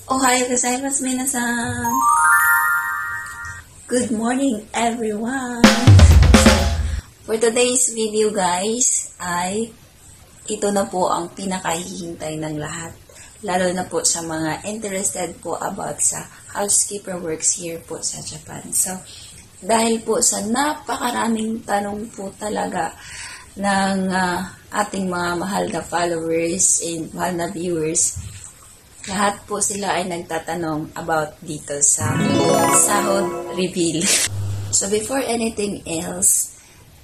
Ohayo gozaimasu minasan! Good morning everyone! For today's video guys, ay ito na po ang pinakahihintay ng lahat. Lalo na po sa mga interested po about sa housekeeper works here po sa Japan. So, dahil po sa napakaraming tanong po talaga ng ating mga mahal na followers and mahal na viewers, lahat po sila ay nagtatanong about dito sa sahod reveal. So before anything else,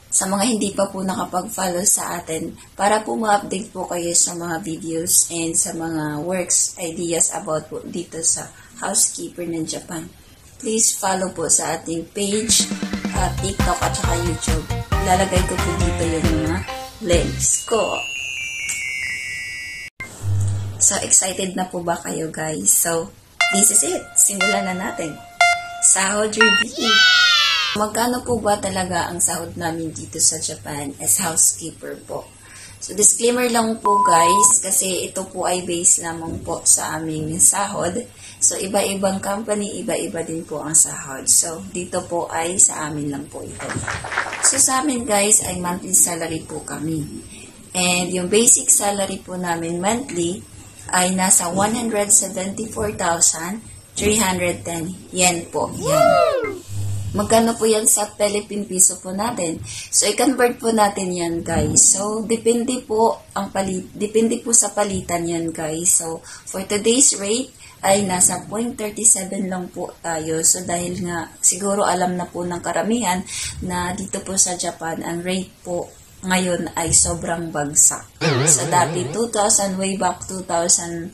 sa mga hindi pa po nakapag-follow sa atin, para po ma-update po kayo sa mga videos and sa mga works, ideas about po dito sa housekeeper ng Japan, please follow po sa ating page, TikTok at saka YouTube. Lalagay ko po dito yung mga links ko. So, excited na po ba kayo guys? So, this is it. Simulan na natin. Sahod review. Magkano po ba talaga ang sahod namin dito sa Japan as housekeeper po? So, disclaimer lang po guys, kasi ito po ay based lamang po sa aming sahod. So, iba-ibang company, iba-iba din po ang sahod. So, dito po ay sa amin lang po ito. So, sa amin guys ay monthly salary po kami. And yung basic salary po namin monthly ay nasa 174,310 yen po. Yan. Magkano po yan sa Philippine Piso po natin? So, i-convert po natin yan, guys. So, depende po sa palitan yan, guys. So, for today's rate, ay nasa 0.37 lang po tayo. So, dahil nga, siguro alam na po ng karamihan na dito po sa Japan, ang rate po ngayon ay sobrang bagsak. So, dati 2000, way back 2017,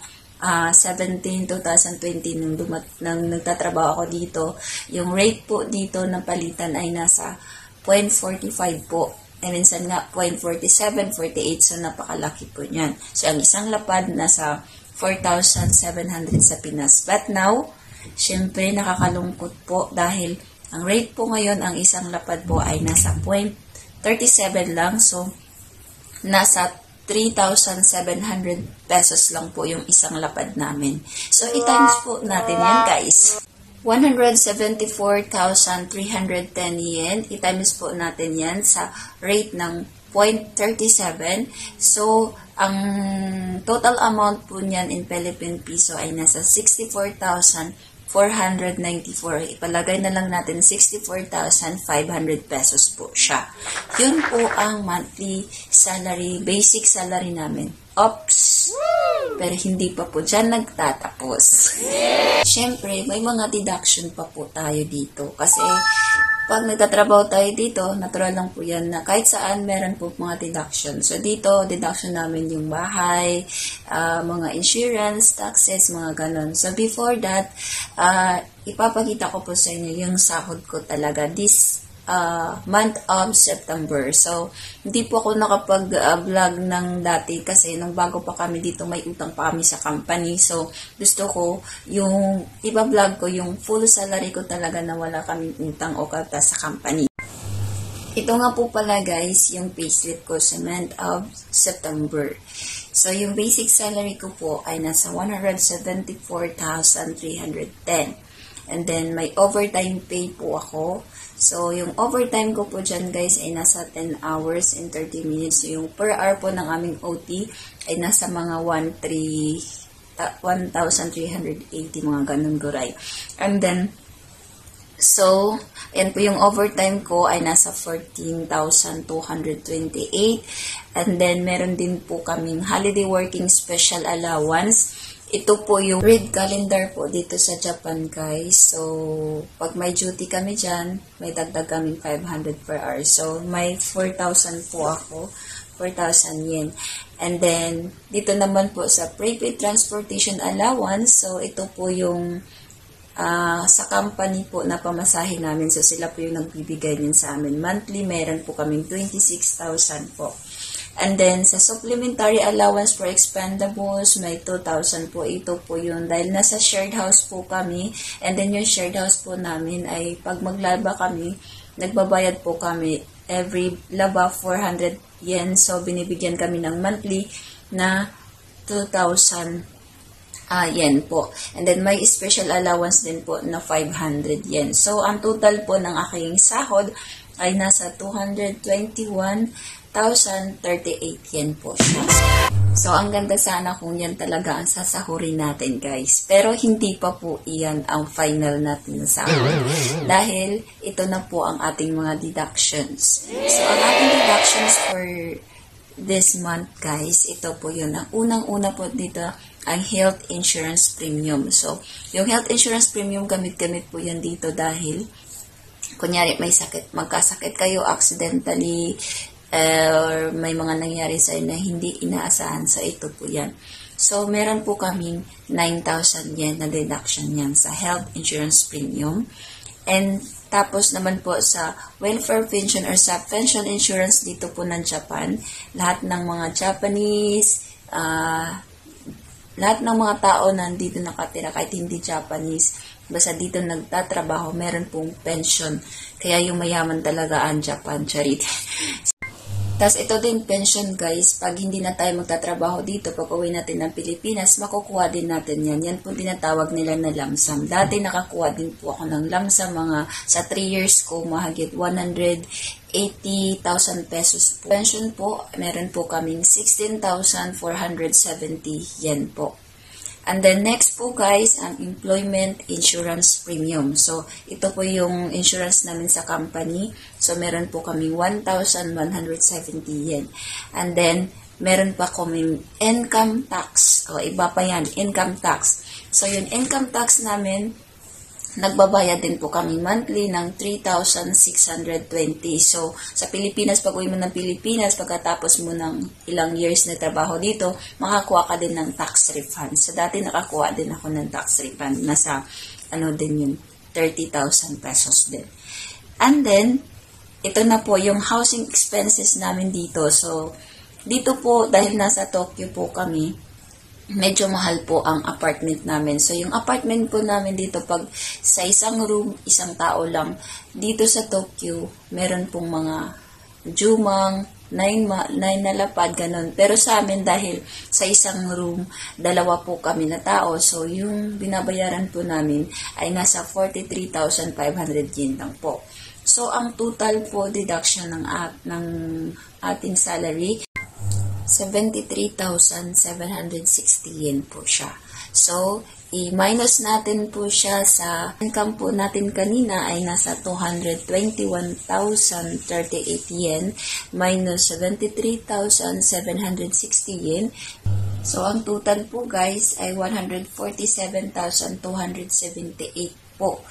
2020, nang nagtatrabaho ako dito, yung rate po dito na palitan ay nasa 0.45 po. E minsan nga 0.47, 48, so napakalaki po niyan. So, ang isang lapad nasa 4,700 sa Pinas. But now, syempre nakakalungkot po dahil ang rate po ngayon, ang isang lapad po ay nasa 0.37 lang. So, nasa 3,700 pesos lang po yung isang lapad namin. So, i-times po natin yan, guys. 174,310 yen. I-times po natin yan sa rate ng 0.37. So, ang total amount po niyan in Philippine Piso ay nasa 64,494. Ipalagay na lang natin 64,500 pesos po siya. Yun po ang monthly salary, basic salary namin. Ops! Pero hindi pa po dyan nagtatapos. Siyempre, may mga deduction pa po tayo dito. Kasi, pag nagtatrabaho tayo dito, natural lang po yan na kahit saan meron po mga deduction. So, dito, deduction namin yung bahay, mga insurance, taxes, mga ganon. So, before that, ipapakita ko po sa inyo yung sahod ko talaga this month of September. So, hindi po ako nakapag-vlog ng dati kasi nung bago pa kami dito, may utang pa kami sa company. So, gusto ko yung iba-vlog ko yung full salary ko talaga na wala kaming utang o kata sa company. Ito nga po pala guys, yung payslip ko sa month of September. So, yung basic salary ko po ay nasa 174,310. And then, may overtime pay po ako. So, yung overtime ko po dyan guys ay nasa 10 hours and 30 minutes. So, yung per hour po ng aming OT ay nasa mga 1,380 mga ganun guray. And then, so, ayan po yung overtime ko ay nasa 14,228. And then, meron din po kaming holiday working special allowance. Ito po yung read calendar po dito sa Japan guys. So, pag may duty kami dyan, may dagdag kaming 500 per hour. So, may 4,000 po ako. 4,000 yen. And then, dito naman po sa prepaid transportation allowance. So, ito po yung sa company po na pamasahe namin. So, sila po yung nagbibigay din sa amin. Monthly, meron po kaming 26,000 po. And then, sa supplementary allowance for expendables, may 2,000 po. Ito po yun. Dahil nasa shared house po kami. And then, yung shared house po namin ay pag maglaba kami, nagbabayad po kami every laba 400 yen. So, binibigyan kami ng monthly na 2,000 yen po. And then may special allowance din po na 500 yen. So ang total po ng aking sahod ay nasa 221,038 yen po siya. So ang ganda sana kung yan talaga ang sasahurin natin, guys. Pero hindi pa po iyan ang final natin na sahod. Dahil ito na po ang ating mga deductions. So ang ating deductions for this month, guys, ito po yun. Ang unang-una po dito ang health insurance premium. So, yung health insurance premium, gamit-gamit po yan dito dahil, kunyari, may sakit, magkasakit kayo accidentally, or may mga nangyari sa na hindi inaasahan. So, ito po yan. So, meron po kaming 9,000 yen na deduction yan sa health insurance premium. And, tapos naman po sa welfare pension or sa pension insurance dito po ng Japan, lahat ng mga Japanese, lahat ng mga tao na dito nakatira, kahit hindi Japanese, basta dito nagtatrabaho, meron pong pension. Kaya yung mayaman talaga ang Japan, charity. Tapos ito din pension, guys, pag hindi na tayo magtatrabaho dito, pag uwi natin ng Pilipinas, makukuha din natin yan. Yan po tinatawag nila na lump sum. Dati nakakuha din po ako ng lump sum, mga sa 3 years ko, mahigit 180,000 pesos po. Pension po, meron po kaming 16,470 yen po. And then next po, guys, ang employment insurance premium. So, ito po yung insurance namin sa company. So, meron po kaming 1,170 yen. And then, meron pa kaming income tax. O, iba pa yan, income tax. So, yung income tax namin, nagbabayad din po kami monthly ng 3,620. So, sa Pilipinas, pag uwi mo ng Pilipinas, pagkatapos mo ng ilang years na trabaho dito, makakuha ka din ng tax refund. So, dati nakakuha din ako ng tax refund. Nasa, din yun, 30,000 pesos din. And then, ito na po yung housing expenses namin dito. So, dito po, dahil nasa Tokyo po kami, medyo mahal po ang apartment namin. So, yung apartment po namin dito, pag sa isang room, isang tao lang, dito sa Tokyo, meron pong mga jumang, 9 na lapad, ganun. Pero sa amin, dahil sa isang room, 2 po kami na tao. So, yung binabayaran po namin ay nasa 43,500 yen lang po. So, ang total po deduction ng ating salary, 73,760 yen po siya. So, i-minus natin po siya sa income po natin kanina ay nasa 221,038 yen minus 73,760 yen. So, ang total po, guys, ay 147,278 po.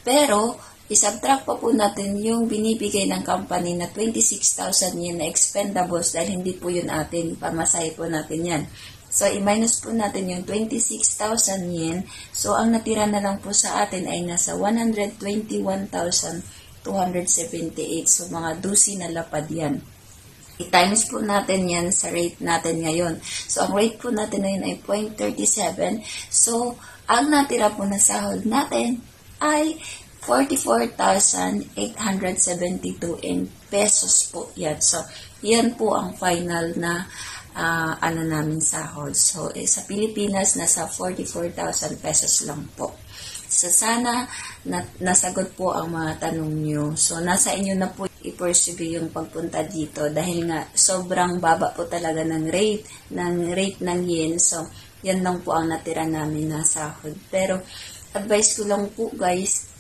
Pero, isubtract pa po natin yung binibigay ng company na 26,000 yen na expendables dahil hindi po yun atin, pamasahe po natin yan. So, i-minus po natin yung 26,000 yen. So, ang natira na lang po sa atin ay nasa 121,278. So, mga 12 na lapad yan. I-times po natin yan sa rate natin ngayon. So, ang rate po natin ngayon ay 0.37. So, ang natira po na sahod natin ay 44,872 in pesos po yan. So, yan po ang final na namin sahod. So, sa Pilipinas, nasa 44,000 pesos lang po. So, sana nasagot po ang mga tanong nyo. So, nasa inyo na po i-pursue yung pagpunta dito dahil nga sobrang baba po talaga ng rate ng yen. So, yan lang po ang natira namin na sahod. Pero, advice ko lang po, guys,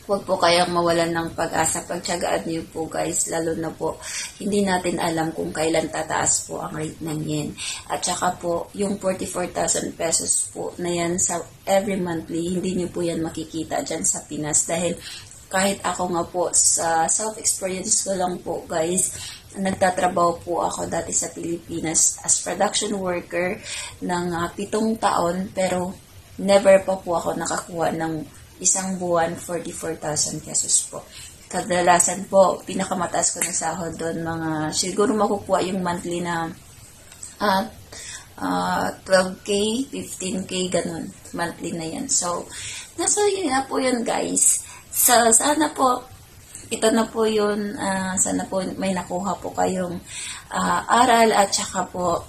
huwag po kayang mawalan ng pag-asa. Pagtiyagaan niyo po, guys, lalo na po, hindi natin alam kung kailan tataas po ang rate ng yen. At saka po, yung 44,000 pesos po na yan sa every monthly, hindi niyo po yan makikita dyan sa Pinas. Dahil kahit ako nga po, sa self-experience ko lang po, guys, nagtatrabaho po ako dati sa Pilipinas as production worker ng 7 taon, pero never pa po ako nakakuha ng isang buwan, 44,000 pesos po. Kadalasan po, pinakamataas ko na sahod doon, siguro makukuha yung monthly na 12K, 15K, ganun. Monthly na yan. So, nasa yun na po yun, guys. So, sana po, ito na po yun, sana po may nakuha po kayong aral at saka po,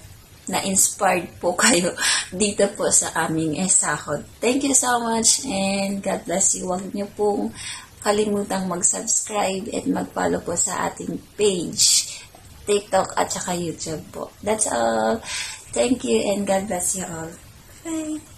na-inspired po kayo dito po sa aming sahod. Thank you so much and God bless you. Huwag niyo pong kalimutang mag-subscribe at mag-follow po sa ating page, TikTok at saka YouTube po. That's all. Thank you and God bless you all. Bye!